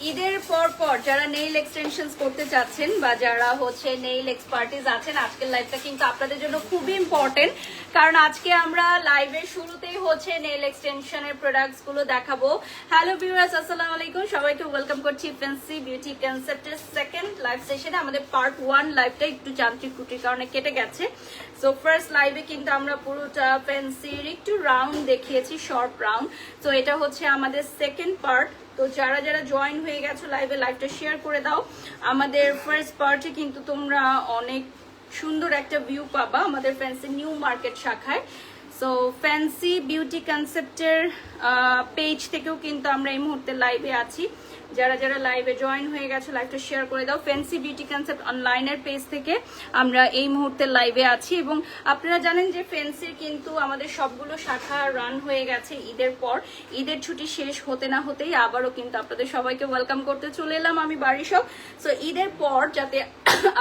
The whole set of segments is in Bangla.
ঈদের পর পর যারা নেইল এক্সটেনশনস করতে চাচ্ছেন বা যারা হচ্ছে নেইল এক্সপার্টিস আছেন, আজকের লাইভটা কিন্তু আপনাদের জন্য খুবই ইম্পর্টেন্ট। কারণ আজকে আমরা লাইভের শুরুতেই হচ্ছে নেইল এক্সটেনশনের প্রোডাক্টস গুলো দেখাবো। হ্যালো ভিউয়ার্স, আসসালামু আলাইকুম, সবাইকে ওয়েলকাম করছি ফ্যান্সি বিউটি কনসেপ্টের সেকেন্ড লাইভ সেশনে। আমাদের পার্ট 1 লাইভটা একটু যান্ত্রিক ত্রুটির কারণে কেটে গেছে। সো ফার্স্ট লাইভে কিন্তু আমরা পুরোটা ফ্যান্সির একটু রাউন্ড দেখিয়েছি, শর্ট রাউন্ড। তো এটা হচ্ছে আমাদের সেকেন্ড পার্ট। তো যারা যারা জয়েন হয়ে গেছো লাইভে, লাইভটা শেয়ার করে দাও। আমাদের ফার্স্ট পার্টে কিন্তু তোমরা অনেক সুন্দর একটা ভিউ পাবা আমাদের ফ্যান্সি নিউ মার্কেট শাখায়। সো ফ্যান্সি বিউটি কনসেপ্টের পেজ থেকেও কিন্তু আমরা এই মুহূর্তে লাইভে আছি। যারা যারা লাইভে জয়েন হয়ে গেছে লাইভটা শেয়ার করে দাও। ফ্যান্সি বিউটি কনসেপ্ট অনলাইনের পেজ থেকে আমরা এই মুহূর্তে লাইভে আছি। এবং আপনারা জানেন যে ফ্যান্সির কিন্তু আমাদের সবগুলো শাখা রান হয়ে গেছে ঈদের পর। ঈদের ছুটি শেষ হতে না হতেই আবারও কিন্তু আপনাদের সবাইকে ওয়েলকাম করতে চলে এলাম আমি বাড়ি সব। সো ঈদের পর যাতে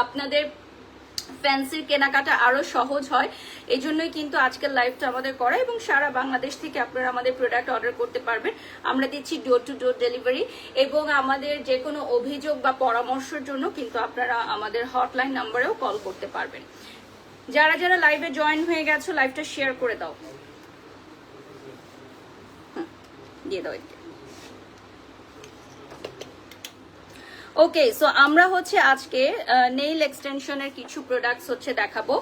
আপনাদের ফ্যান্সির কেনাকাটা আরো সহজ হয়, এই জন্যই কিন্তু আজকের লাইভটা আমাদের করা। এবং সারা বাংলাদেশ থেকে আপনারা আমাদের প্রোডাক্ট অর্ডার করতে পারবেন। আমরা দিচ্ছি ডোর টু ডোর ডেলিভারি। এবং আমাদের যে কোনো অভিযোগ বা পরামর্শের জন্য কিন্তু আপনারা আমাদের হটলাইন নাম্বারেও কল করতে পারবেন। যারা যারা লাইভে জয়েন হয়ে গেছো লাইভটা শেয়ার করে দাও, দিয়ে দাও। ওকে, সো আমরা হচ্ছে আজকে নেইল এক্সটেনশনের কিছু প্রোডাক্টস হচ্ছে দেখাবো।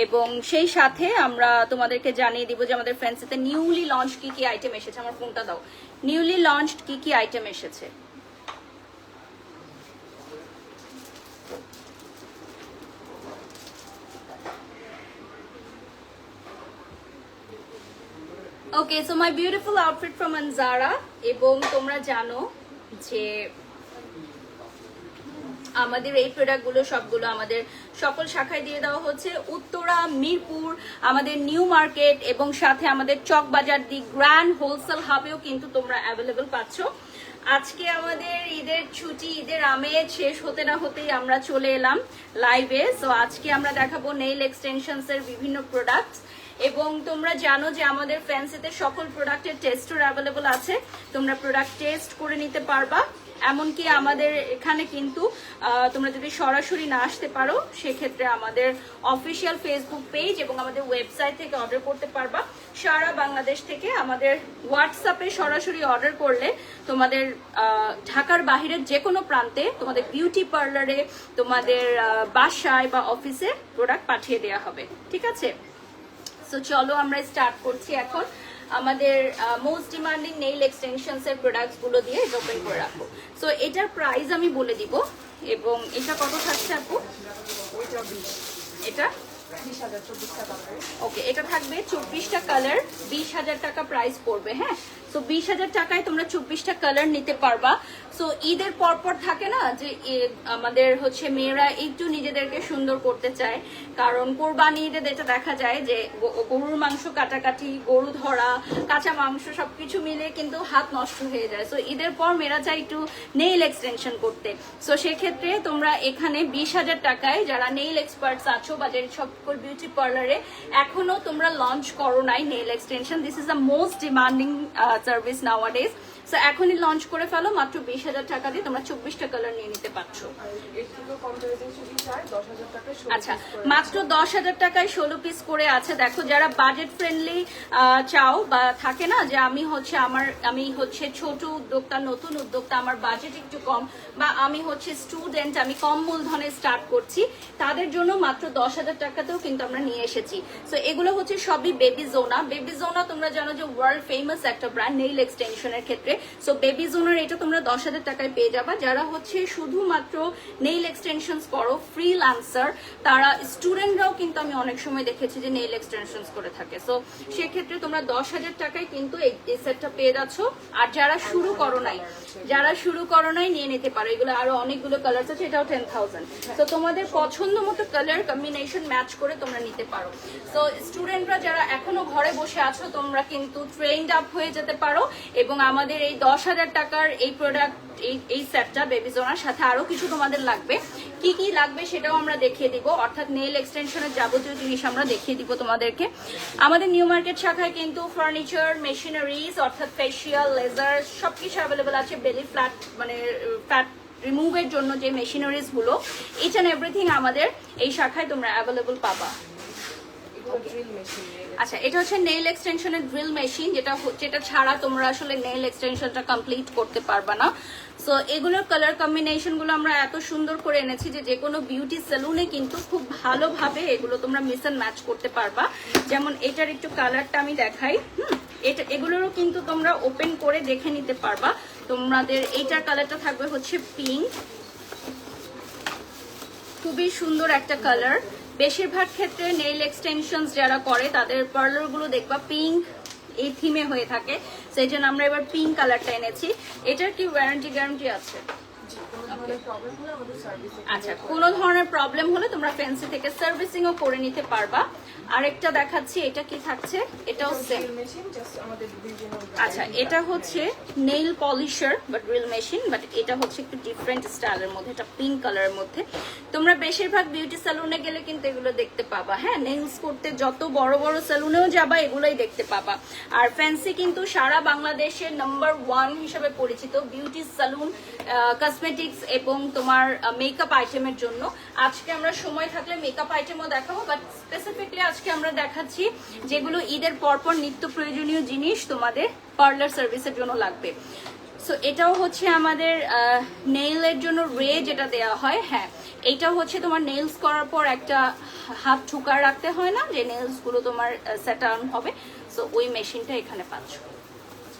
এবং সেই সাথে আমরা তোমাদেরকে জানিয়ে দিব যে আমাদের ফ্যান্সিতে নিউলি লঞ্চ কি কি আইটেম এসেছে। আমার ফোনটা দাও। নিউলি লঞ্চড কি কি আইটেম এসেছে। Okay, so my beautiful outfit from আনজারা। এবং তোমরা জানো যে আমাদের এই প্রোডাক্টগুলো সবগুলো আমাদের সকল শাখায় দিয়ে দেওয়া হচ্ছে। উত্তরা, মিরপুর, আমাদের নিউ মার্কেট এবং সাথে আমাদের চকবাজার দি গ্র্যান্ড হোলসেল হাবেও কিন্তু তোমরা অ্যাভেলেবল পাচ্ছ। আজকে আমাদের ঈদের ছুটি, ঈদের আমেজ শেষ হতে না হতেই আমরা চলে এলাম লাইভে। সো আজকে আমরা দেখাবো নেইল এক্সটেনশনস এর বিভিন্ন প্রোডাক্টস। এবং তোমরা জানো যে আমাদের ফ্যান্সিতে সকল প্রোডাক্টের টেস্টও অ্যাভেলেবল আছে। তোমরা প্রোডাক্ট টেস্ট করে নিতে পারবা। এমনকি আমাদের এখানে কিন্তু তোমরা যদি সরাসরি না আসতে পারো সেক্ষেত্রে আমাদের অফিসিয়াল ফেসবুক পেজ এবং আমাদের ওয়েবসাইট থেকে অর্ডার করতে পারবা। সারা বাংলাদেশ থেকে আমাদের হোয়াটসঅ্যাপে সরাসরি অর্ডার করলে তোমাদের ঢাকার বাহিরের যে কোনো প্রান্তে তোমাদের বিউটি পার্লারে, তোমাদের বাসায় বা অফিসে প্রোডাক্ট পাঠিয়ে দেওয়া হবে। ঠিক আছে, সো চলো আমরা স্টার্ট করছি এখন আমাদের মোস্ট ডিমান্ডিং নেইল এক্সটেনশনস এর প্রোডাক্টস গুলো দিয়ে ওপেন করে রাখবো। সো এটার প্রাইস আমি বলে দিব। এবং এটা কত থাকছে আপু? এটা ওকে, এটা থাকবে 24টা কালার, 20,000 টাকা প্রাইস পড়বে। হ্যাঁ, সো 20,000 টাকায় তোমরা 24টা কালার নিতে পারবা। সো ঈদের পরপর থাকে না যে আমাদের হচ্ছে মেয়েরা একটু নিজেদেরকে সুন্দর করতে চায়। কারণ কোরবানি ঈদে যেটা দেখা যায় যে গরুর মাংস কাটাকাটি, গরু ধরা, কাঁচা মাংস সবকিছু মিলে কিন্তু হাত নষ্ট হয়ে যায়। সো ঈদের পর মেয়েরা চায় একটু নেইল এক্সটেনশন করতে। সো সেক্ষেত্রে তোমরা এখানে 20,000 টাকায় যারা নেইল এক্সপার্টস আছো বা যে সকল বিউটি পার্লারে এখনো তোমরা লঞ্চ করো নাই nail extension, this is the most demanding service nowadays. So এখনই লঞ্চ করে ফেলো। মাত্র 20,000 টাকা দিয়ে তোমরা 24টা কালার নিয়ে নিতে পারছো। আচ্ছা, মাত্র 10,000 টাকায় 16 পিস করে আছে। দেখো, যারা বাজেট ফ্রেন্ডলি চাও বা থাকে না যে আমি হচ্ছে ছোট উদ্যোক্তা, নতুন উদ্যোক্তা, আমার বাজেট একটু কম, বা আমি হচ্ছে স্টুডেন্ট, আমি কম মূলধনে স্টার্ট করছি, তাদের জন্য মাত্র 10,000 টাকাতেও কিন্তু আমরা নিয়ে এসেছি। সো এগুলো হচ্ছে সবই বেবি জোনা। বেবি জোনা তোমরা জানো যে ওয়ার্ল্ড ফেমাস একটা ব্র্যান্ড নেইল এক্সটেনশনের ক্ষেত্রে। সো বেবি জোনার এটা তোমরা 10,000 টাকায় পেয়ে যাবা। যারা হচ্ছে শুধুমাত্র নেইল এক্সটেনশনস করো, ফ্রিল্যান্সার, তারা স্টুডেন্টরাও কিন্তু আমি অনেক সময় দেখেছি যে নেইল এক্সটেনশনস করে থাকে। সো সেক্ষেত্রে তোমরা 10,000 টাকায় কিন্তু এই সেটটা পেয়ে যাচ্ছ। আর যারা শুরু করো নাই নিয়ে নিতে পারো। এগুলো আরো অনেকগুলো কালার আছে, এটাও 10,000। তো তোমাদের পছন্দ মতো কালার কম্বিনেশন ম্যাচ করে তোমরা নিতে পারো। সো স্টুডেন্টরা যারা এখনো ঘরে বসে আছো, তোমরা কিন্তু ট্রেন্ড আপ হয়ে যেতে পারো এবং আমাদের এই 10,000 টাকার এই প্রোডাক্ট এই সেটটা বেবিজোনার সাথে আরো কিছু তোমাদের লাগবে, কি কি লাগবে সেটাও আমরা দেখিয়ে দিব, অর্থাৎ নেইল এক্সটেনশনের যাবতীয় জিনিস আমরা দেখিয়ে দিব তোমাদেরকে। আমাদের নিউ মার্কেট শাখায় কিন্তু ফার্নিচার, মেশিনারিজ অর্থাৎ ফেশিয়াল, লেজার সবকিছু অ্যাভেলেবল আছে। বেলি ফ্ল্যাট মানে ফ্যাট রিমুভের জন্য যে মেশিনারিজ গুলো ইচ অ্যান্ড এভরিথিং আমাদের এই শাখায় তোমরা অ্যাভেলেবল পাবা। আচ্ছা, এটা হচ্ছে নেইল এক্সটেনশনের ড্রিল মেশিন, যেটা ছাড়া তোমরা আসলে নেইল এক্সটেনশনটা কমপ্লিট করতে পারবা না। সো এগুলোর কালার কম্বিনেশন গুলো আমরা এত সুন্দর করে এনেছি যে কোনো বিউটি সেলুনে কিন্তু খুব ভালোভাবে এগুলো তোমরা মিক্স এন্ড ম্যাচ করতে পারবা। যেমন এটার একটু কালারটা আমি দেখাই। এগুলোরও কিন্তু তোমরা ওপেন করে দেখে নিতে পারবা। তোমাদের এইটার কালারটা থাকবে হচ্ছে পিঙ্ক, খুবই সুন্দর একটা কালার। বেশিরভাগ ক্ষেত্রে নেইল এক্সটেনশনস যারা করে তাদের পার্লার গুলো দেখবা পিঙ্ক এই থিমে হয়ে থাকে, সেই জন্য আমরা এবার পিঙ্ক কালারটা এনেছি। এটার কি ওয়ারেন্টি গ্যারান্টি আছে? আচ্ছা, কোনো ধরনের প্রবলেম হলে তোমরা ফ্যান্সি থেকে সার্ভিসিংও করে নিতে পারবা। আরেকটা দেখাচ্ছি, এটা কি থাকছে, এটাও সেম। আচ্ছা, এটা হচ্ছে নেইল পলিশার বা ড্রিল মেশিন, বাট এটা হচ্ছে একটু ডিফারেন্ট স্টাইলের মধ্যে, এটা পিঙ্ক কালারের মধ্যে। তোমরা বেশিরভাগ বিউটি স্যালুনে গেলে কিন্তু এগুলো দেখতে পাবা। হ্যাঁ, নেইলস করতে যত বড় বড় স্যালুনেও যাবা এগুলোই দেখতে পাবা। আর ফ্যান্সি কিন্তু সারা বাংলাদেশের নাম্বার 1 হিসেবে পরিচিত বিউটি স্যালুন, কসমেটিক্স এবং তোমার মেকআপ আইটেমের জন্য। আজকে আমরা সময় থাকলে মেকআপ আইটেমও দেখাবো, বাট স্পেসিফিকলি আজকে আমরা দেখাচ্ছি যেগুলো ঈদের পরপর নিত্য প্রয়োজনীয় জিনিস তোমাদের পার্লার সার্ভিসের জন্য লাগবে। সো এটাও হচ্ছে আমাদের নেইলের জন্য রে যেটা দেওয়া হয়। হ্যাঁ, এইটা হচ্ছে তোমার নেইলস করার পর একটা হাত ঠুকার রাখতে হয় না, যে নেইলস গুলো তোমার সেট আউট হবে। সো ওই মেশিনটা এখানে পাচ্ছ।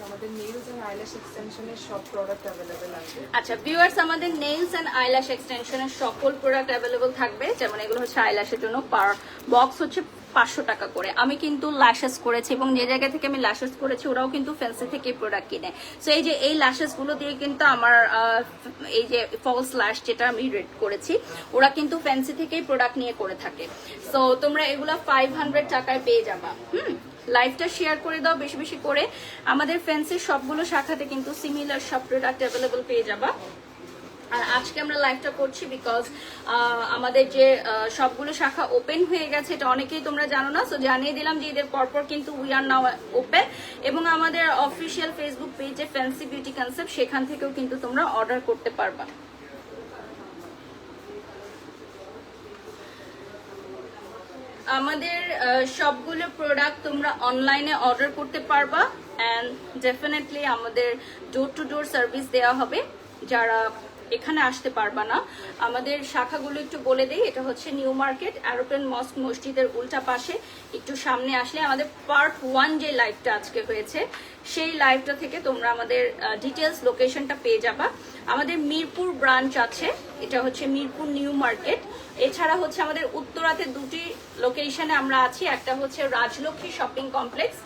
আমাদের নেইলস এন্ড আইল্যাশ এক্সটেনশনের সব প্রোডাক্ট अवेलेबल আছে। আচ্ছা ভিউয়ার্স, আমাদের নেইলস এন্ড আইল্যাশ এক্সটেনশনের সকল প্রোডাক্ট अवेलेबल থাকবে। যেমন এগুলো হচ্ছে আইল্যাশের জন্য, পার বক্স হচ্ছে 500 টাকা করে। আমি কিন্তু ল্যাশেস করেছি এবং যে জায়গা থেকে আমি ল্যাশেস করেছি ওরাও কিন্তু ফ্যান্সি থেকে প্রোডাক্ট কিনে। সো এই যে এই ল্যাশেস গুলো দিয়ে কিন্তু আমার এই যে ফলস ল্যাশ যেটা আমি রেড করেছি, ওরা কিন্তু ফ্যান্সি থেকেই প্রোডাক্ট নিয়ে করে থাকে। সো তোমরা এগুলো 500 টাকায় পেয়ে যাবা। লাইভটা শেয়ার করে দাও বেশি বেশি করে। আমাদের ফ্যান্সির সবগুলো শাখাতে কিন্তু সিমিলার সব প্রোডাক্ট অ্যাভেলেবল পেয়ে যাবা। আর আজকে আমরা লাইভটা করছি বিকজ আমাদের যে সবগুলো শাখা ওপেন হয়ে গেছে, এটা অনেকেই তোমরা জানো না। সো জানিয়ে দিলাম যে ঈদের পরপর কিন্তু উই আর নাও ওপেন, এবং আমাদের অফিসিয়াল ফেসবুক পেজে ফ্যান্সি বিউটি কনসেপ্ট, সেখান থেকেও কিন্তু তোমরা অর্ডার করতে পারবা। আমাদের সবগুলো প্রোডাক্ট তোমরা অনলাইনে অর্ডার করতে পারবা, অ্যান্ড ডেফিনেটলি আমাদের ডোর টু ডোর সার্ভিস দেওয়া হবে যারা এখানে আসতে পারবা না। আমাদের শাখাগুলো একটু বলে দেই। এটা হচ্ছে নিউ মার্কেট অ্যারোপ্লেন মস্ক মসজিদের উল্টা পাশে, একটু সামনে আসলে আমাদের পার্ট 1 যে লাইভটা আজকে হয়েছে সেই লাইভটা থেকে তোমরা আমাদের ডিটেলস লোকেশনটা পেয়ে যাবা। আমাদের মিরপুর ব্রাঞ্চ আছে, এটা হচ্ছে মিরপুর নিউ মার্কেট। এছাড়া হচ্ছে আমাদের উত্তরাতে 2টি লোকেশনে আমরা আছি, একটা হচ্ছে রাজলক্ষ্মী শপিং কমপ্লেক্স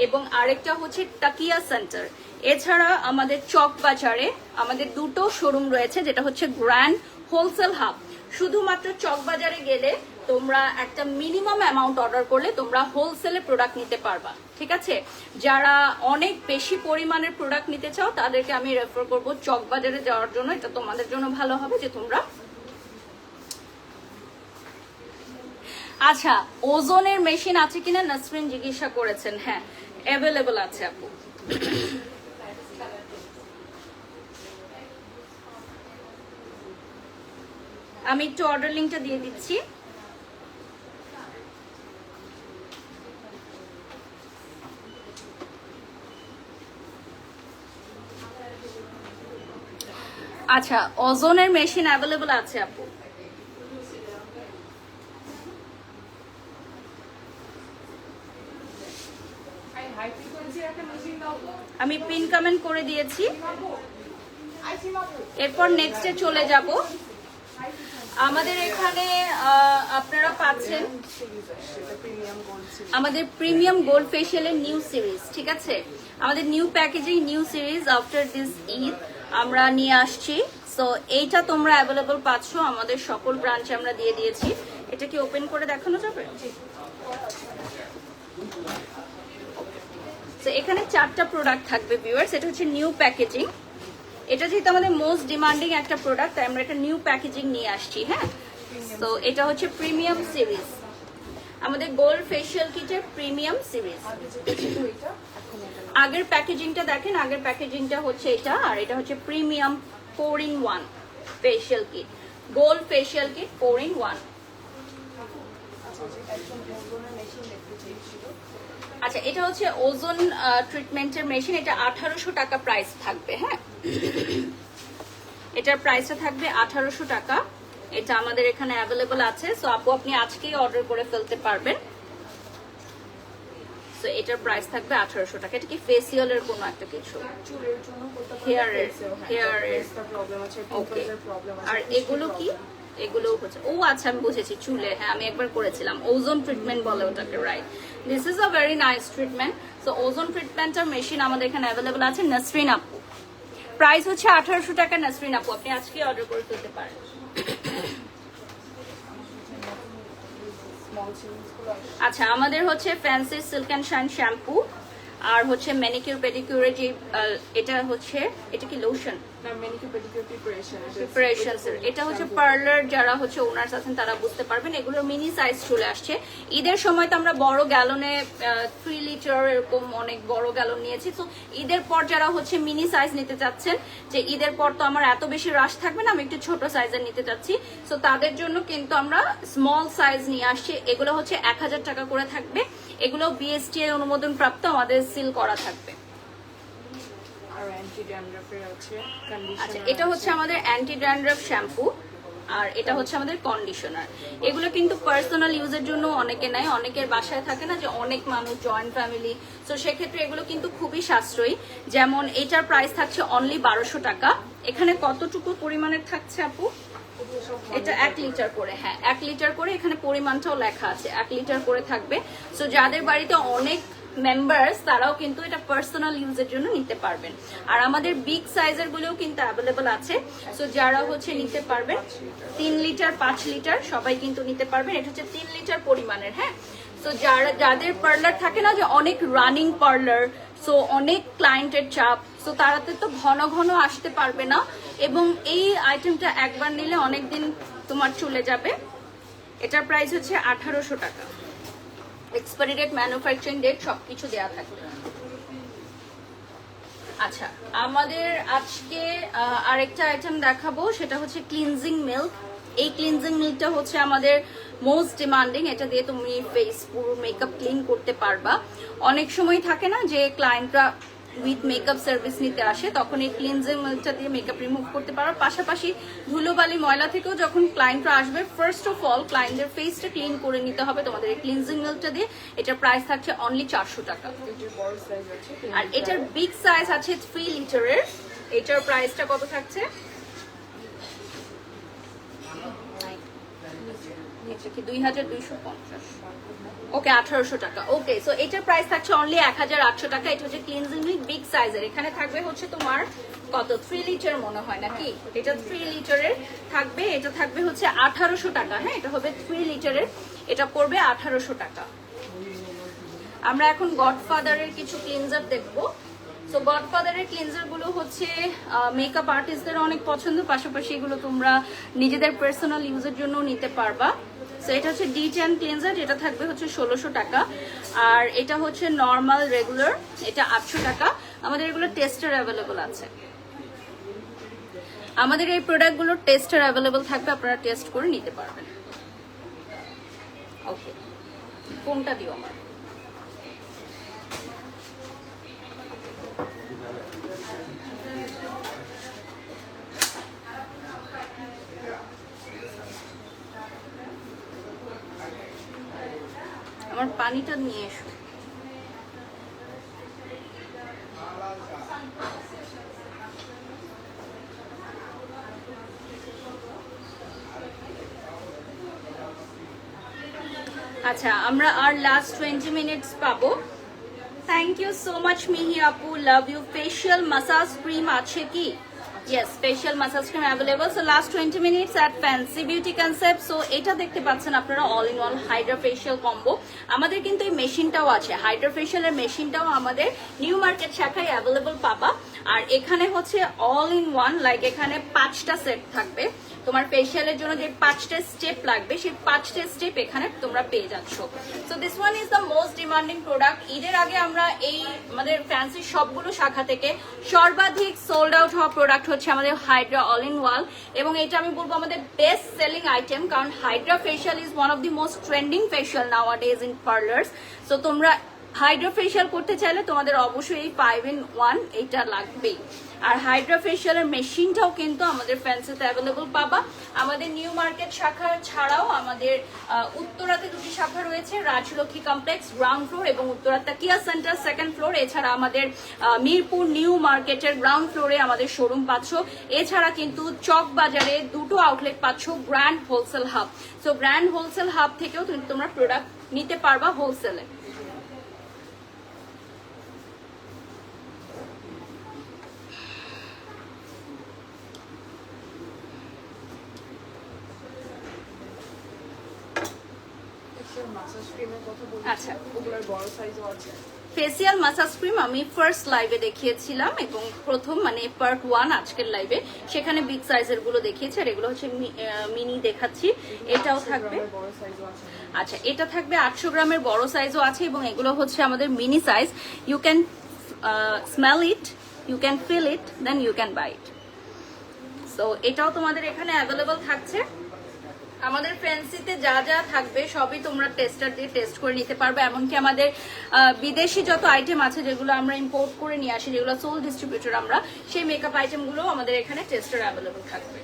এবং আরেকটা হচ্ছে তাকিয়া সেন্টার। এছাড়া আমাদের চক বাজারে আমাদের 2টো শোরুম রয়েছে, যেটা হচ্ছে গ্র্যান্ড হোলসেল হাব। শুধুমাত্র চক বাজারে গেলে তোমরা একটা মিনিমাম অ্যামাউন্ট অর্ডার করলে তোমরা হোলসেলে প্রোডাক্ট নিতে পারবা। ঠিক আছে, যারা অনেক বেশি পরিমাণের প্রোডাক্ট নিতে চাও তাদেরকে আমি রেফার করব চক বাজারে যাওয়ার জন্য। এটা তোমাদের জন্য ভালো হবে যে তোমরা। আচ্ছা, ওজনের মেশিন আছে কিনা নাসরিন জিজ্ঞাসা করেছেন। হ্যাঁ, অ্যাভেলেবল আছে আপু। আমি একটু অর্ডার লিঙ্কটা দিয়ে দিচ্ছি। আচ্ছা, ওজনের মেশিন অ্যাভেলেবল আছে আপু। আমি পিন কমেন্ট করে দিয়েছি। এরপর নেক্সটে চলে যাব। আমাদের এখানে আপনারা পাচ্ছেন আমাদের প্রিমিয়াম গোল্ড ফেশিয়ালের নিউ সিরিজ। ঠিক আছে, আমাদের new packaging new series after this Eid আমরা নিয়ে আসছি। সো এইটা তোমরা অ্যাভেলেবল পাচ্ছ আমাদের সকল ব্রাঞ্চে আমরা দিয়ে দিয়েছি। এটা কি ওপেন করে দেখানো যাবে? তো এখানে 4টা প্রোডাক্ট থাকবে ভিউয়ার্স। এটা হচ্ছে নিউ প্যাকেজিং। এটা যেহেতু আমাদের মোস্ট ডিমান্ডিং একটা প্রোডাক্ট, তাই আমরা একটা নিউ প্যাকেজিং নিয়ে আসছি। হ্যাঁ, তো এটা হচ্ছে প্রিমিয়াম সিরিজ, আমাদের গোল্ড ফেশিয়াল কিটের প্রিমিয়াম সিরিজ। আগের প্যাকেজিংটা দেখেন, আগের প্যাকেজিংটা হচ্ছে এটা, আর এটা হচ্ছে premium 4-in-1 facial kit, gold facial kit 4-in-1। আচ্ছা, এটা হচ্ছে ওজোন ট্রিটমেন্টের মেশিন। এটা 1800 টাকা প্রাইস থাকবে। হ্যাঁ, এটার প্রাইসটা থাকবে 1800 টাকা। এটা আমাদের এখানে অ্যাভেলেবল আছে। সো আপু আপনি আজকেই অর্ডার করে ফেলতে পারবেন। সো এটার প্রাইস থাকবে 1800 টাকা। এটা কি ফেসিয়ালের কোনো একটা কিছু? চুলের জন্য করতে পারেন, হেয়ারের, হেয়ারের প্রবলেম আছে, ওকে। পিম্পলসের প্রবলেম আছে। আর এগুলো কি? এগুলো হচ্ছে, ও আচ্ছা আমি বুঝেছি, চুলে। হ্যাঁ, আমি একবার করেছিলাম, ওজোন ট্রিটমেন্ট বলে ওটাকে, right. This is a very nice treatment. So ozone ট্রিটমেন্টের মেশিন আমাদের এখানে অ্যাভেলেবল আছে। নাসরিন আপু, প্রাইস হচ্ছে 1800 টাকা। নাসরিন আপু আপনি আজকে অর্ডার করে ফেলতে পারেন। আচ্ছা, আমাদের হচ্ছে fancy silk and shine shampoo, আর হচ্ছে ম্যানিকিউর পেডিকিউরের যে এটা হচ্ছে, এটা কি লোশন না, ম্যানিকিউর পেডিকিউর প্রিপারেশন। এটা হচ্ছে পার্লার যারা হচ্ছে ওনার্স আছেন তারা বুঝতে পারবেন। এগুলোর মিনি সাইজ চলে আসছে। ঈদের সময় তো আমরা বড় গ্যালনে 3 লিটার এরকম অনেক বড় গ্যালন নিয়েছি। তো ঈদের পর যারা হচ্ছে মিনি সাইজ নিতে চাচ্ছেন, যে ঈদের পর তো আমার এত বেশি রাশ থাকবে না, আমি একটু ছোট সাইজের নিতে চাচ্ছি, তো তাদের জন্য কিন্তু আমরা স্মল সাইজ নিয়ে আসছি। এগুলো হচ্ছে 1000 টাকা করে থাকবে। এগুলো বিএসটিআই অনুমোদন প্রাপ্ত, আমাদের সিল করা থাকবে। আচ্ছা, এটা হচ্ছে আমাদের অ্যান্টি ড্যান্ড্রাফ শ্যাম্পু, আর এটা হচ্ছে আমাদের কন্ডিশনার। এগুলো কিন্তু পার্সোনাল ইউজের জন্য অনেকে নেয়, অনেকের বাসায় থাকে না যে অনেক মানুষ, জয়েন্ট ফ্যামিলি, তো সেক্ষেত্রে এগুলো কিন্তু খুবই সাশ্রয়ী। যেমন এটার প্রাইস থাকছে অনলি 1200 টাকা। এখানে কতটুকু পরিমাণের থাকছে আপু? এটা 1 লিটার করে। হ্যাঁ, 1 লিটার করে, এখানে পরিমাণটাও লেখা আছে, 1 লিটার করে থাকবে। সো যাদের বাড়িতে অনেক মেম্বার্স তারাও কিন্তু এটা পার্সোনাল ইউজের জন্য নিতে পারবেন। আর আমাদের বিগ সাইজের গুলোও কিন্তু অ্যাভেলেবল আছে। সো যারা হচ্ছে নিতে পারবেন 3 লিটার 5 লিটার সবাই কিন্তু নিতে পারবেন। এটা হচ্ছে 3 লিটার পরিমাণের। হ্যাঁ, সো যাদের পার্লার থাকে না যে অনেক রানিং পার্লার, সো অনেক ক্লায়েন্টের চাপ, সো তারাতে তো ঘন ঘন আসতে পারবে না, এবং এই আইটেমটা একবার নিলে অনেকদিন তোমার চলে যাবে। এটার প্রাইস হচ্ছে 1800 টাকা। এক্সপায়ারি ডেট, ম্যানুফ্যাকচারিং ডেট সবকিছু দেওয়া থাকবে। আচ্ছা, আমাদের আজকে আরেকটা আইটেম দেখাবো, সেটা হচ্ছে ক্লিনজিং মিল্ক। এই ক্লিনজিং মিল্কটা হচ্ছে আমাদের মোস্ট ডিমান্ডিং। এটা দিয়ে তুমি ফেস পুরো মেকআপ ক্লিন করতে পারবা। অনেক সময় থাকে না যে ক্লায়েন্টরা উইথ মেকআপ সার্ভিস নিতে আসে, তখন এই ক্লিনজিং মিল্কটা দিয়ে মেকআপ রিমুভ করতে পারো। পাশাপাশি ধুলোবালি ময়লা থেকেও যখন ক্লায়েন্টরা আসবে, ফার্স্ট অফ অল ক্লায়েন্টের ফেসটা ক্লিন করে নিতে হবে তোমাদের এই ক্লিনজিং মিল্কটা দিয়ে। এটার প্রাইস থাকছে অনলি 400 টাকা। আর এটার বিগ সাইজ আছে 3 লিটারের। এটার প্রাইসটা কত থাকছে? এটা কি 2250? ওকে, 1800 টাকা। ওকে, সো এটার প্রাইস থাকছে অনলি 1800 টাকা। এটা হচ্ছে ক্লিনজিং মিল্ক বিগ সাইজের। এখানে থাকবে হচ্ছে তোমার কত, 3 লিটার মনে হয় নাকি? এটা 3 লিটারের থাকবে। এটা থাকবে হচ্ছে 1800 টাকা। হ্যাঁ, এটা হবে 3 লিটারের, এটা পড়বে 1800 টাকা। আমরা এখন গডফাদারের কিছু ক্লিনজার দেখবো। সো গডফাদারের ক্লিনজার গুলো হচ্ছে মেকআপ আর্টিস্টদের অনেক পছন্দ, পাশাপাশি এগুলো তোমরা নিজেদের পার্সোনাল ইউজের জন্য নিতে পারবা। সো এটা হচ্ছে D10 ক্লিনজার, যেটা থাকবে হচ্ছে 1600 টাকা। আর এটা হচ্ছে নর্মাল রেগুলার, এটা 800 টাকা। আমাদের এগুলো টেস্টার অ্যাভেলেবল আছে। আমাদের এই প্রোডাক্টগুলোর টেস্টার অ্যাভেলেবল থাকবে, আপনারা টেস্ট করে নিতে পারবেন। ওকে, কোনটা দিও আমার? আমার পানিটা নিয়ে এসো। আচ্ছা, আমরা আর লাস্ট 20 মিনিটস পাবো। Thank you so much Mihi আপু, love you. Facial massage cream আছে কি? Yes, facial massage cream available. So last 20 minutes at Fancy Beauty Concept. So এটা দেখতে পাচ্ছেন আপনারা all in one Hydra facial combo. আমাদের কিন্তু এই মেশিনটাও আছে, হাইড্রা ফেশিয়ালের মেশিনটাও আমাদের নিউ মার্কেট শাখায় অ্যাভেলেবল পাবা। আর এখানে হচ্ছে অল ইন ওয়ান, লাইক এখানে 5টা সেট থাকবে। তোমার ফেশিয়ালের জন্য যে 5টা স্টেপ লাগবে সেই 5টা স্টেপ এখানে তোমরা পেয়ে যাচ্ছ। So this one is the most demanding product. ঈদের আগে আমরা এই আমাদের ফ্যান্সি সবগুলো শাখা থেকে সর্বাধিক সোল্ড আউট হওয়া প্রোডাক্ট হচ্ছে আমাদের হাইড্রা অল ইন ওয়াল, এবং এটা আমি বলবো আমাদের বেস্ট সেলিং আইটেম, কারণ hydra facial is one of the most trending facial nowadays in parlours. So তোমরা হাইড্রা ফেশিয়াল করতে চাইলে তোমাদের অবশ্যই এই 5 in 1 এটা লাগবেই। আর হাইড্রা ফেশিয়ালের মেশিনটাও কিন্তু আমাদের ফ্যান্সিতে অ্যাভেলেবল পাবা। আমাদের নিউ মার্কেট শাখা ছাড়াও আমাদের উত্তরাতে 2টি শাখা রয়েছে, রাজলক্ষ্মী কমপ্লেক্স গ্রাউন্ড ফ্লোর এবং উত্তরা তাকিয়া সেন্টার 2nd ফ্লোর। এছাড়া আমাদের মিরপুর নিউ মার্কেটের গ্রাউন্ড ফ্লোরে আমাদের শোরুম পাচ্ছ। এছাড়া কিন্তু চক বাজারে 2টো আউটলেট পাচ্ছ grand wholesale hub. So grand wholesale hub থেকেও তোমরা প্রোডাক্ট নিতে পারবা হোলসেলে। মাসাজ ক্রিমের কথা বলি, আচ্ছা, ওগুলোর বড় সাইজও আছে। ফেসিয়াল মাসাজ ক্রিম আমি ফার্স্ট লাইভে দেখিয়েছিলাম এবং প্রথম মানে পার্ট 1 আজকের লাইভে, সেখানে বিগ সাইজের গুলো দেখিয়েছি। আর এগুলো হচ্ছে মিনি দেখাচ্ছি, এটাও থাকবে। বড় সাইজও আছে। আচ্ছা, এটা থাকবে 800 গ্রামের বড় সাইজও আছে, এবং এগুলো হচ্ছে আমাদের mini size. You can smell it, you can feel it, then you can buy it. So এটাও তোমাদের এখানে অ্যাভেলেবল থাকছে। আমাদের ফ্যান্সিতে যা যা থাকবে সবই তোমরা টেস্টার দিয়ে টেস্ট করে নিতে পারবে। এমনকি আমাদের বিদেশি যত আইটেম আছে যেগুলো আমরা ইম্পোর্ট করে নিয়ে আসি, যেগুলো সোল ডিস্ট্রিবিউটর আমরা, সেই মেকআপ আইটেমগুলো আমাদের এখানে টেস্টার অ্যাভেলেবল থাকবে।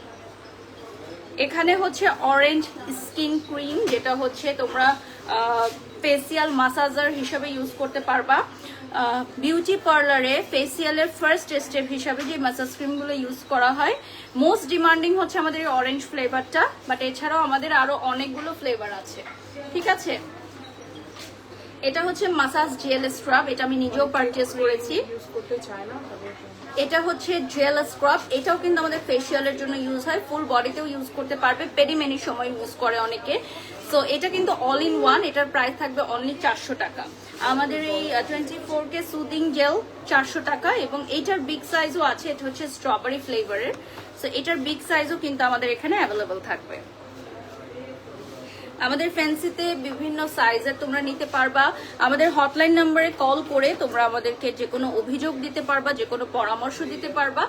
এখানে হচ্ছে অরেঞ্জ স্কিন ক্রিম, যেটা হচ্ছে তোমরা ফেসিয়াল মাসাজার হিসেবে ইউজ করতে পারবা। বিউটি পার্লারে ফেসিয়ালের ফার্স্ট স্টেপ হিসাবে যে মাসাজ ক্রিমগুলো ইউজ করা হয়, মোস্ট ডিমান্ডিং হচ্ছে আমাদের এই অরেঞ্জ ফ্লেভারটা, বাট এছাড়াও আমাদের আরো অনেকগুলো ফ্লেভার আছে। ঠিক আছে, এটা হচ্ছে মাসাজ জেল স্ক্রাব, এটা আমি নিজেও পারচেজ করেছি। ইউজ করতে চায় না তাদের জন্য। এটা হচ্ছে জেল স্ক্রাব, এটাও কিন্তু আমাদের ফেসিয়ালের জন্য ইউজ হয়, ফুল বডিতেও ইউজ করতে পারবে, পেরিমেনির সময় ইউজ করে অনেকে। সো এটা কিন্তু অল ইন ওয়ান, এটার প্রাইস থাকবে অনলি 400 টাকা। আমাদের এই 24K সুদিং জেল 400 টাকা, এবং এইটার বিগ সাইজও আছে, এটা হচ্ছে স্ট্রবেরি ফ্লেভারের। সো এটার বিগ সাইজও কিন্তু আমাদের এখানে অ্যাভেলেবল থাকবে। আমাদের ফ্যান্সিতে বিভিন্ন সাইজের তোমরা নিতে পারবা। আমাদের হটলাইন নাম্বারে কল করে তোমরা আমাদেরকে যে কোনো অভিযোগ দিতে পারবা, যে কোনো পরামর্শ দিতে পারবা।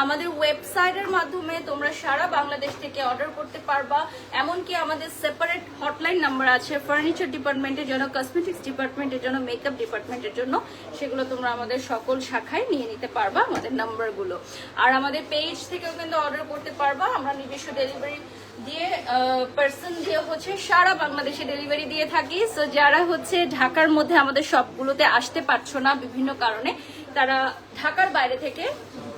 আমাদের ওয়েবসাইটের মাধ্যমে তোমরা সারা বাংলাদেশ থেকে অর্ডার করতে পারবা। এমনকি আমাদের সেপারেট হটলাইন নাম্বার আছে ফার্নিচার ডিপার্টমেন্টের জন্য, কসমেটিক্স ডিপার্টমেন্টের জন্য, মেকআপ ডিপার্টমেন্টের জন্য, সেগুলো তোমরা আমাদের সকল শাখায় নিয়ে নিতে পারবা আমাদের নাম্বারগুলো। আর আমাদের পেজ থেকেও কিন্তু অর্ডার করতে পারবা। আমরা নিজস্ব ডেলিভারি দিয়ে পার্সন দিয়ে হচ্ছে সারা বাংলাদেশে ডেলিভারি দিয়ে থাকি। সো যারা হচ্ছে ঢাকার মধ্যে আমাদের সবগুলোতে আসতে পারছো না বিভিন্ন কারণে, তারা ঢাকার বাইরে থেকে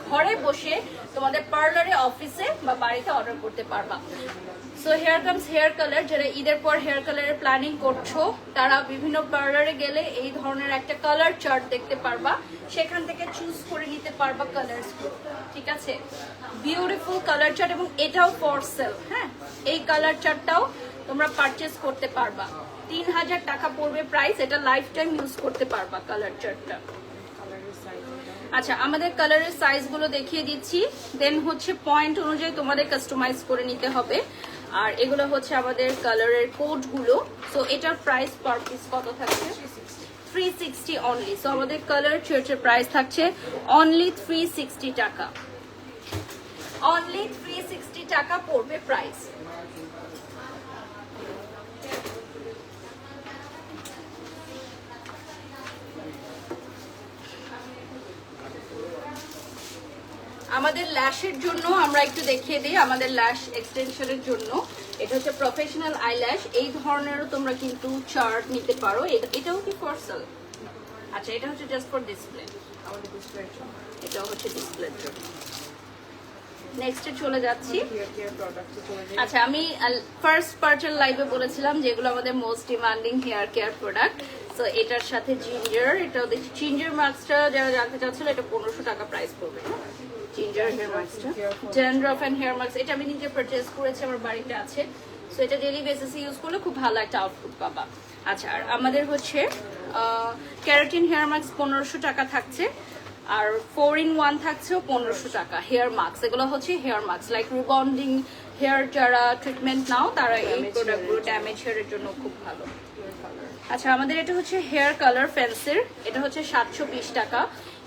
ঘরে বসে তোমাদের পার্লারে, অফিসে বা বাড়িতে অর্ডার করতে পারবা। So here comes hair colour, যারা ঈদের পর হেয়ার কালারের প্ল্যানিং করছো তারা বিভিন্ন পার্লারে গেলে এই ধরনের একটা কালার চার্ট দেখতে পারবা, সেখান থেকে চুজ করে নিতে পারবা কালার্স গুলো। ঠিক আছে, বিউটিফুল কালার চার্ট, এবং এটাও ফর সেল। হ্যাঁ, এই কালার চার্টটাও তোমরা পারচেজ করতে পারবা। 3000 টাকা পড়বে প্রাইস, এটা লাইফ টাইম ইউজ করতে পারবা কালার চার্টটা। আচ্ছা, আমাদের কালারের সাইজ গুলো দেখিয়ে দিচ্ছি, দেন হচ্ছে পয়েন্ট অনুযায়ী তোমাদের কাস্টমাইজ করে নিতে হবে। আর এগুলো হচ্ছে আমাদের কালারের কোড গুলো। সো এটার প্রাইস পার পিস কত থাকছে? 360 অনলি। সো আমাদের কালার চার্টের প্রাইস থাকছে অনলি 360 টাকা। অনলি 360 টাকা পড়বে প্রাইস। আমাদের ল্যাশের জন্য আমরা একটু দেখিয়ে দিই। আমাদের ল্যাশ এক্সটেনশনের জন্য এটা হচ্ছে প্রফেশনাল আইল্যাশ, এই ধরনেরও তোমরা কিন্তু চার্ট নিতে পারো। এটাও কি ফর সেল? আচ্ছা, এটা হচ্ছে জাস্ট ফর ডিসপ্লে, আমাদের ডিসপ্লের জন্য। এটাও হচ্ছে ডিসপ্লের জন্য। নেক্সটে চলে যাচ্ছি। আচ্ছা, আমি ফার্স্ট পার্টের লাইভে বলেছিলাম যেগুলো আমাদের most demanding hair care product. So এটার সাথে জিঞ্জার, এটাও দেখছি জিঞ্জার মাস্কটা যারা জানতে চাচ্ছিল, এটা 1500 টাকা প্রাইস পড়বে। জিঞ্জার হেয়ার মাস্কটা ড্যান্ড্রফ এন্ড হেয়ার মাস্ক, এটা আমি নিজে পারচেজ করেছি, আমার বাড়িতে আছে। সো এটা ডেইলি বেসিসে ইউজ করলে খুব ভালো একটা আউটপুট পাবা। আচ্ছা, আর আমাদের হচ্ছে ক্যারাটিন হেয়ার মাস্ক 1500 টাকা থাকছে, আর 4-in-1 থাকছেও 1500 টাকা হেয়ার মাস্ক। এগুলো হচ্ছে hair mask like rebonding hair যারা ট্রিটমেন্ট নাও তারা এই প্রোডাক্টগুলো ড্যামেজ হেয়ারের জন্য খুব ভালো। আচ্ছা, আমাদের এটা হচ্ছে হেয়ার কালার ফ্যান্সির, এটা হচ্ছে 720 টাকা।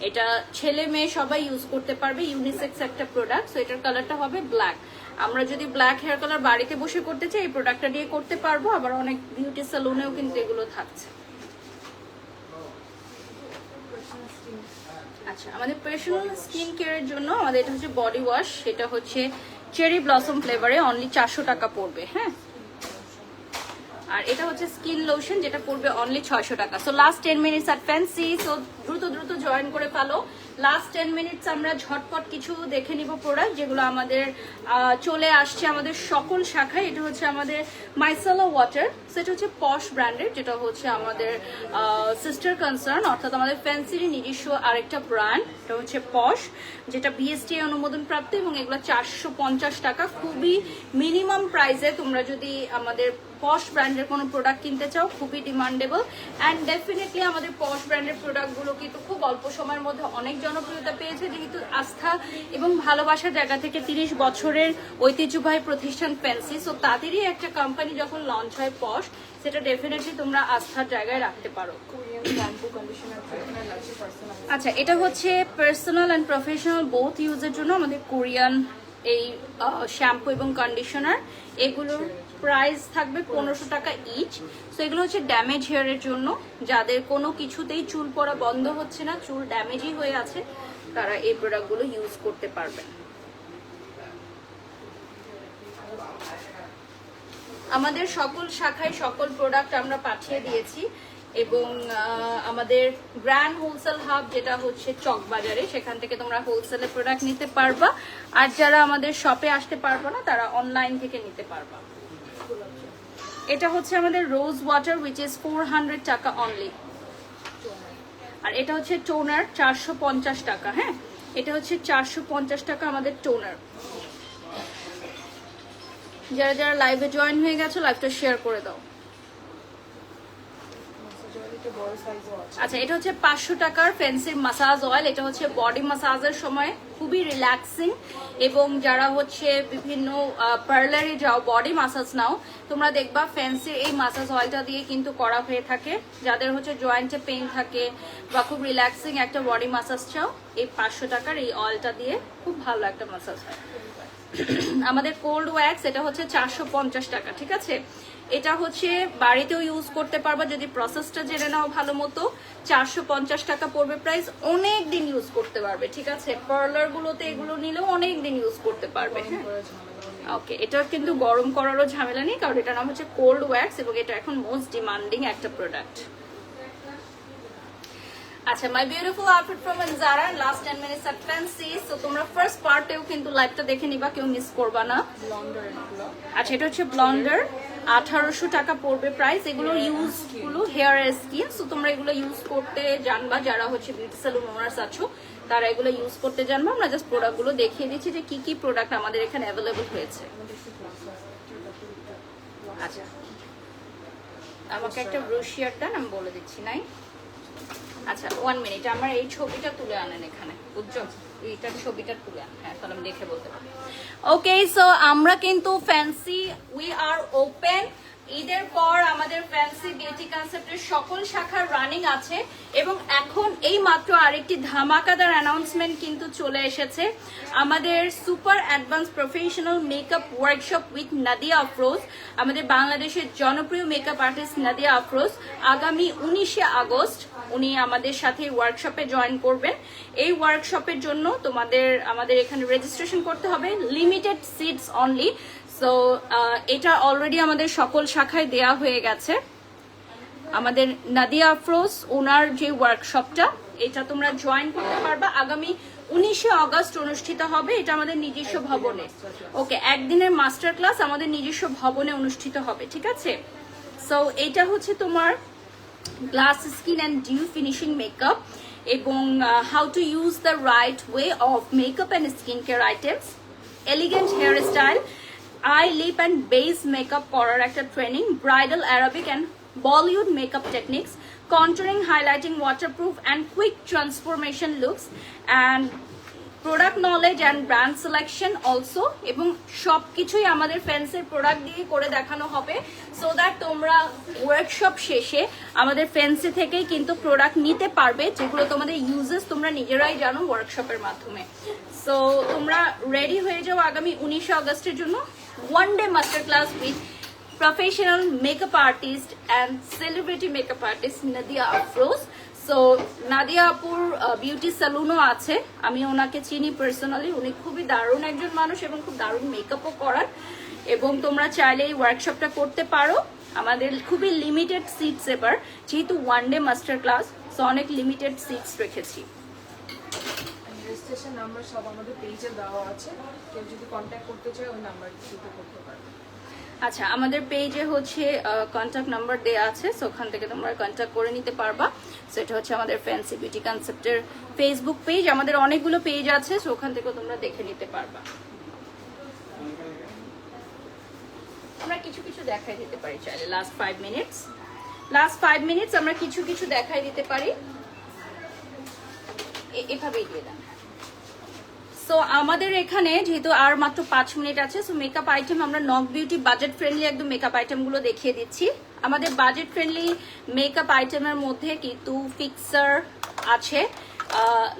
এটা ছেলে মেয়ে সবাই ইউজ করতে পারবে, ইউনিসেক্স একটা প্রোডাক্ট। সো এটার কালারটা হবে ব্ল্যাক। আমরা যদি ব্ল্যাক হেয়ার কালার বাড়িতে বসে করতে চাই এই প্রোডাক্টটা দিয়ে করতে পারবো, আবার অনেক বিউটি সালুনেও কিন্তু এগুলো থাকছে। আচ্ছা, আমাদের পার্সোনাল স্কিন কেয়ারের জন্য আমাদের এটা হচ্ছে বডি ওয়াশ, সেটা হচ্ছে চেরি ব্লসম ফ্লেভারে, অনলি 400 টাকা পড়বে। হ্যাঁ, আর এটা হচ্ছে স্কিন লোশন, যেটা পড়বে অনলি 600 টাকা। So last 10 minutes at fancy. So দ্রুত দ্রুত জয়েন করে ফেলো। লাস্ট 10 মিনিটস আমরা ঝটপট কিছু দেখে নিব প্রোডাক্ট যেগুলো আমাদের চলে আসছে আমাদের সকল শাখায়। এটা হচ্ছে আমাদের মাইসেলা ওয়াটার, সেটা হচ্ছে পশ ব্র্যান্ডের, যেটা হচ্ছে আমাদের সিস্টার কনসার্ন, অর্থাৎ আমাদের ফ্যান্সির নিজস্ব আরেকটা ব্র্যান্ড। এটা হচ্ছে পশ, যেটা বিএসটিআই অনুমোদন প্রাপ্ত, এবং এগুলো 450 টাকা। খুবই মিনিমাম প্রাইসে তোমরা যদি আমাদের পশ ব্র্যান্ডের কোনো প্রোডাক্ট কিনতে চাও, খুবই ডিমান্ডেবল। অ্যান্ড ডেফিনেটলি আমাদের পশ ব্র্যান্ডের প্রোডাক্টগুলো কিন্তু খুব অল্প সময়ের মধ্যে অনেক জনপ্রিয়তা পেয়েছে, যেহেতু আস্থা এবং ভালোবাসার জায়গা থেকে 30 বছরের ঐতিহ্যবাহী প্রতিষ্ঠান ফ্যান্সি। সো তাদেরই একটা কোম্পানি যখন লঞ্চ হয় পশ, সেটা ডেফিনেটলি তোমরা আস্থার জায়গায় রাখতে পারো। আচ্ছা, এটা হচ্ছে পার্সোনাল অ্যান্ড প্রফেশনাল বোথ ইউজের জন্য আমাদের কোরিয়ান এই শ্যাম্পু এবং কন্ডিশনার। এগুলোর প্রাইস থাকবে 1500 টাকা ইচ। সো এগুলো হচ্ছে ড্যামেজ হেয়ারের জন্য, যাদের কোনো কিছুতেই চুল পড়া বন্ধ হচ্ছে না, চুল ড্যামেজই হয়ে আছে, তারা এই প্রোডাক্টগুলো ইউজ করতে পারবেন। আমাদের সকল শাখায় সকল প্রোডাক্ট আমরা পাঠিয়ে দিয়েছি, এবং আমাদের গ্র্যান্ড হোলসেল হাব যেটা হচ্ছে চকবাজারে, সেখান থেকে তোমরা হোলসেলে প্রোডাক্ট নিতে পারবা। আর যারা আমাদের শপে আসতে পারবা না, তারা অনলাইন থেকে নিতে পারবা। এটা হচ্ছে আমাদের রোজ ওয়াটার, উইচ ইজ 400 টাকা অনলি। আর এটা হচ্ছে টোনার, 450 টাকা। হ্যাঁ, এটা হচ্ছে 450 টাকা আমাদের টোনার। যারা যারা লাইভে জয়েন হয়ে গেছো, লাইভটা শেয়ার করে দাও। আচ্ছা, এটা হচ্ছে 500 টাকার ফ্যান্সির মাসাজ অয়েল। এটা হচ্ছে বডি মাসাজের সময় খুবই রিল্যাক্সিং, এবং যারা হচ্ছে বিভিন্ন পার্লারে যাও, বডি মাসাজ নাও, তোমরা দেখবা ফ্যান্সির এই মাসাজ অয়েলটা দিয়ে কিন্তু করা হয়ে থাকে। যাদের হচ্ছে জয়েন্টে পেইন থাকে বা খুব রিল্যাক্সিং একটা বডি মাসাজ চাও, এই 500 টাকার এই অয়েলটা দিয়ে খুব ভালো একটা মাসাজ হয়। আমাদের কোল্ড ওয়্যাক্স, এটা হচ্ছে 450 টাকা। ঠিক আছে, এটা হচ্ছে বাড়িতেও ইউজ করতে পারবা যদি প্রসেসটা জেনে নাও ভালো মতো। 450 টাকা পড়বে প্রাইস, অনেক দিন ইউজ করতে পারবে। ঠিক আছে, পার্লার গুলোতে এগুলো নিলেও অনেক দিন ইউজ করতে পারবে। ওকে, এটা কিন্তু গরম করারও ঝামেলা নেই, কারণ এটার নাম হচ্ছে কোল্ড ওয়্যাক্স, এবং এটা এখন মোস্ট ডিমান্ডিং একটা প্রোডাক্ট। আচ্ছা, my beautiful outfit from Zara, last 10 minutes at fancy. So তোমরা ফার্স্ট পার্টেও কিন্তু লাইভটা দেখে নিবা, কেউ মিস করবা না। আচ্ছা, এটা হচ্ছে ব্লন্ডার, 1800 টাকা পড়বে প্রাইস। এগুলো ইউজগুলো হেয়ার স্কিন, সো তোমরা এগুলো ইউজ করতে জানবা। যারা হচ্ছে বিউটি সেলুন ওনার্স আছো, তারা এগুলো ইউজ করতে জানবা। আমরা জাস্ট প্রোডাক্টগুলো দেখিয়ে দিচ্ছি যে কি কি প্রোডাক্ট আমাদের এখানে অ্যাভেলেবল হয়েছে। আচ্ছা, আমাকে একটা ব্রুশিয়ার দেন, আমি বলে দিচ্ছি। নাই, আচ্ছা 1 মিনিট, আমার এই ছবিটা তুলে আনেন এখানে, বুঝছো? এইটার ছবিটা তুলে আনেন। হ্যাঁ, তাহলে আমি দেখে বলতে পারি। ওকে, সো আমরা কিন্তু ফ্যান্সি উই আর ওপেন। ঈদের পর আমাদের ফ্যান্সি বিউটি কনসেপ্টের সকল শাখা রানিং আছে, এবং এখন এই মাত্র আরেকটি ধামাকাদার অ্যানাউন্সমেন্ট কিন্তু চলে এসেছে। আমাদের super advance professional makeup workshop with Nadia Afroz, আমাদের বাংলাদেশের জনপ্রিয় মেকআপ আর্টিস্ট নাদিয়া আফরোজ, আগামী 19শে আগস্ট উনি আমাদের সাথে ওয়ার্কশপে জয়েন করবেন। এই ওয়ার্কশপের জন্য আমাদের এখানে রেজিস্ট্রেশন করতে হবে, লিমিটেড সিটস অনলি। সো এটা অলরেডি আমাদের সকল শাখায় দেয়া হয়ে গেছে। আমাদের নাদিয়া আফরোজ ওনার যে ওয়ার্কশপটা, এটা তোমরা জয়েন করতে পারবা। আগামী 19শে আগস্ট অনুষ্ঠিত হবে, এটা আমাদের নিজস্ব ভবনে। ওকে, একদিনের মাস্টার ক্লাস আমাদের নিজস্ব ভবনে অনুষ্ঠিত হবে। ঠিক আছে, সো এটা হচ্ছে তোমার glass skin and dew finishing makeup. এবং how to use the right way of makeup and skin care items, elegant hair style, eye lip and base makeup করার একটা training, bridal Arabic and Bollywood makeup techniques, contouring, highlighting, waterproof and quick transformation looks, and product knowledge and brand selection also, এবং সবকিছুই আমাদের ফ্যান্সের প্রোডাক্ট দিয়ে করে দেখানো হবে, সো দ্যাট তোমরা ওয়ার্কশপ শেষে আমাদের ফ্যান্সি থেকেই কিন্তু প্রোডাক্ট নিতে পারবে, যেগুলো তোমাদের ইউজেস তোমরা নিজেরাই জানো ওয়ার্কশপের মাধ্যমে। সো তোমরা রেডি হয়ে যাও আগামী 19 আগস্টের জন্য one day master class with professional makeup artist and celebrity makeup artist Nadia Afroz. So Nadia আপুর বিউটি স্যালুনও আছে, আমি ওনাকে চিনি পার্সোনালি, উনি খুবই দারুণ একজন মানুষ এবং খুব দারুণ মেকআপও করার, এবং তোমরা চাইলে এই ওয়ার্কশপটা করতে পারো। আমাদের খুবই লিমিটেড সিটস এবার, যেহেতু one day master class, so অনেক লিমিটেড সিটস রেখেছি। রেজিস্ট্রেশন নাম্বার সব আমাদের পেজে দেওয়া আছে, কেউ যদি কন্ট্যাক্ট করতে চায় ওই নাম্বার দিতে করতে পারবে। আচ্ছা, আমাদের পেজে হচ্ছে কন্ট্যাক্ট নাম্বার দেওয়া আছে, সো ওখান থেকে তোমরা কন্ট্যাক্ট করে নিতে পারবা। সো এটা হচ্ছে আমাদের ফ্যান্সি বিউটি কনসেপ্টের ফেসবুক পেজ, আমাদের অনেকগুলো পেজ আছে, সো ওখান থেকে তোমরা দেখে নিতে পারবা। আমরা কিছু কিছু দেখাই দিতে পারি চাইলে, লাস্ট 5 মিনিটস আমরা কিছু কিছু দেখাই দিতে পারি, এভাবেই দিয়ে দেন। সো আমাদের এখানে যেহেতু আর মাত্র 5 মিনিট আছে, সো মেকআপ আইটেম আমরা নক বিউটি বাজেট ফ্রেন্ডলি একদম মেকআপ আইটেমগুলো দেখিয়ে দিচ্ছি। আমাদের বাজেট ফ্রেন্ডলি মেকআপ আইটেমের মধ্যে কিন্তু ফিক্সার আছে,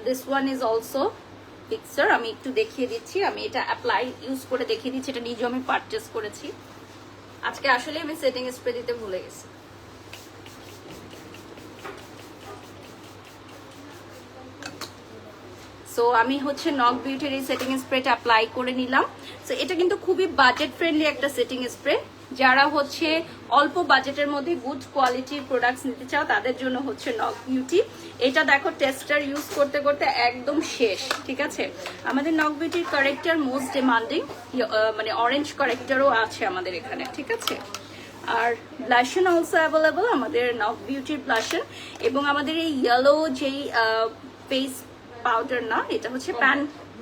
this one is also fixer, আমি একটু দেখিয়ে দিচ্ছি, আমি এটা অ্যাপ্লাই ইউজ করে দেখিয়ে দিচ্ছি, এটা নিজে আমি পারচেস করেছি। আজকে আসলে আমি সেটিং স্প্রে দিতে ভুলে গেছি। সো আমি হচ্ছে নক বিউটির এই সেটিং স্প্রেটা অ্যাপ্লাই করে নিলাম। সো এটা কিন্তু খুবই বাজেট ফ্রেন্ডলি একটা সেটিং স্প্রে, যারা হচ্ছে অল্প বাজেটের মধ্যে গুড কোয়ালিটির প্রোডাক্টস নিতে চাও তাদের জন্য হচ্ছে নক বিউটি। এটা দেখো টেস্টার ইউজ করতে করতে একদম শেষ, ঠিক আছে। আমাদের নক বিউটির কারেক্টার মোস্ট ডিমান্ডিং, মানে অরেঞ্জ কারেক্টারও আছে আমাদের এখানে, ঠিক আছে। আর ব্লাশন অলসো অ্যাভেলেবল, আমাদের নক বিউটির ব্লাশন, এবং আমাদের এই ইয়েলো যেই ফেস পাউডার না, এটা হচ্ছে প্যান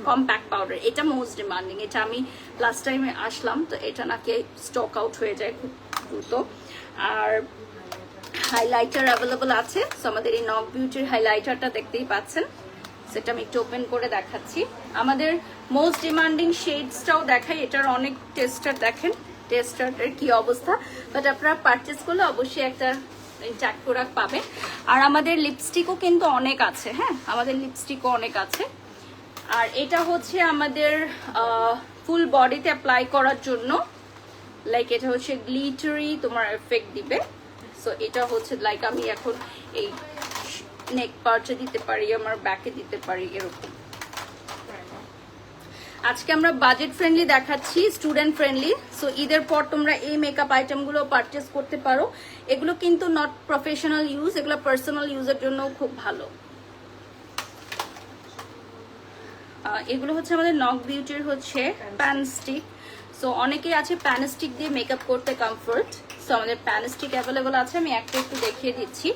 কম্প্যাক্ট পাউডার, এটা মোস্ট ডিমান্ডিং, এটা আমি লাস্ট টাইমে আসলাম তো এটা নাকি স্টক আউট হয়ে যায় খুব দ্রুত। আর হাইলাইটার অ্যাভেলেবল আছে, সো আমাদের এই নক বিউটির হাইলাইটারটা দেখতেই পাচ্ছেন, সেটা আমি একটু ওপেন করে দেখাচ্ছি। আমাদের মোস্ট ডিমান্ডিং শেডসটাও দেখাই, এটার অনেক টেস্টার দেখেন, টেস্টারের কি অবস্থা, বাট আপনারা পারচেস করলে অবশ্যই একটা ইনট্যাক্ট প্রোডাক্ট পাবেন। আর আমাদের লিপস্টিকও কিন্তু অনেক আছে, হ্যাঁ আমাদের লিপস্টিকও অনেক আছে। আর এটা হচ্ছে আমাদের ফুল বডিতে অ্যাপ্লাই করার জন্য, লাইক এটা হচ্ছে গ্লিটারি তোমার এফেক্ট দিবে। সো এটা হচ্ছে লাইক আমি এখন এই নেক পার্টে দিতে পারি, আমার ব্যাকে দিতে পারি, এরকম। আজকে আমরা বাজেট ফ্রেন্ডলি দেখাচ্ছি, স্টুডেন্ট ফ্রেন্ডলি। সো ঈদের পর তোমরা এই মেকআপ আইটেমগুলো পারচেস করতে পারো। এগুলো কিন্তু নট প্রফেশনাল ইউজ, এগুলো পার্সোনাল ইউজের জন্য খুব ভালো। এগুলো হচ্ছে আমাদের নক বিউটির হচ্ছে প্যান স্টিক। সো অনেকেই আছে প্যান স্টিক দিয়ে মেকআপ করতে কমফোর্ট, সো আমাদের প্যান স্টিক অ্যাভেলেবল আছে, আমি একটা একটু দেখিয়ে দিচ্ছি।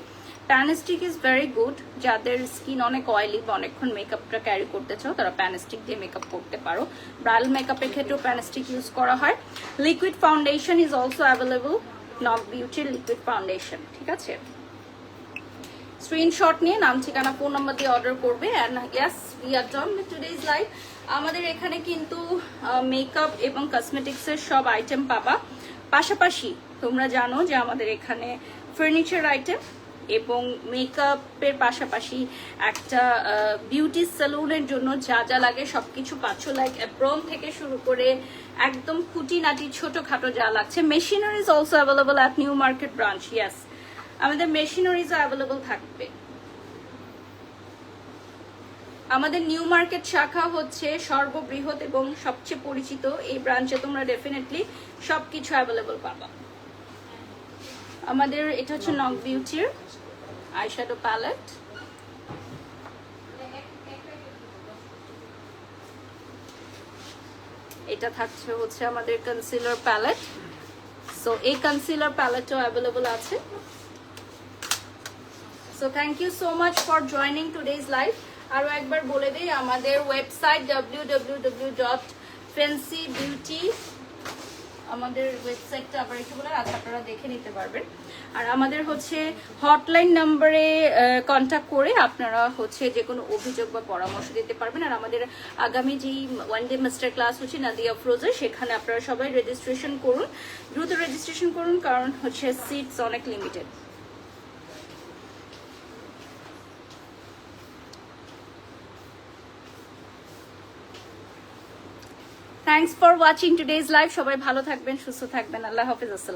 Pan stick is very good, যাদের স্কিন অনেক অয়েলি বা অনেকক্ষণ মেকআপটা ক্যারি করতে চাও তারা প্যান স্টিক দিয়ে মেকআপ করতে পারো। ব্রাইডাল মেকআপের ক্ষেত্রেও প্যান স্টিক ইউজ করা হয়। Liquid foundation is also available, নক বিউটির লিকুইড ফাউন্ডেশন, ঠিক আছে। স্ক্রিনশট নিয়ে নাম ঠিকানা ফোন নাম্বার দিয়ে অর্ডার করবে। And yes, we are done with today's live. আমাদের এখানে কিন্তু মেকআপ এবং কসমেটিক্সের সব আইটেম পাবা, পাশাপাশি তোমরা জানো যে আমাদের এখানে ফার্নিচার আইটেম এবং মেকআপের পাশাপাশি একটা বিউটি সেলুনের জন্য যা যা লাগে সবকিছু পাচ্ছ, লাইক অ্যাপ্রন থেকে শুরু করে একদম খুঁটিনাটি ছোটখাটো যা লাগছে। Machineries also available at new market branch, yes আমাদের মেশিনারিজও অ্যাভেলেবল থাকবে। আমাদের নিউ মার্কেট শাখা হচ্ছে সর্ববৃহৎ এবং সবচেয়ে পরিচিত, এই ব্রাঞ্চে তোমরা ডেফিনেটলি সবকিছু অ্যাভেলেবল পাবা। আমাদের এটা হচ্ছে নক বিউটির আইশ্যাডো প্যালেট, এটা থাকছে হচ্ছে আমাদের কনসিলার প্যালেট। সো এই কনসিলার প্যালেটও অ্যাভেলেবল আছে। So thank you so much for joining today's live. আরও একবার বলে দিই আমাদের ওয়েবসাইট www.fancybeauty, আমাদের ওয়েবসাইটটা আবার একটু বলে আচ্ছা আপনারা দেখে নিতে পারবেন। আর আমাদের হচ্ছে হটলাইন নাম্বারে কন্ট্যাক্ট করে আপনারা হচ্ছে যে কোনো অভিযোগ বা পরামর্শ দিতে পারবেন। আর আমাদের আগামী যেই ওয়ান ডে মাস্টার ক্লাস হচ্ছে নাদিয়া আফরোজের, সেখানে আপনারা সবাই রেজিস্ট্রেশন করুন, দ্রুত রেজিস্ট্রেশন করুন, কারণ হচ্ছে সিটস অনেক limited. Thanks for watching today's live. সবাই ভালো থাকবেন, সুস্থ থাকবেন। আল্লাহ হাফিজ। আসসালাম।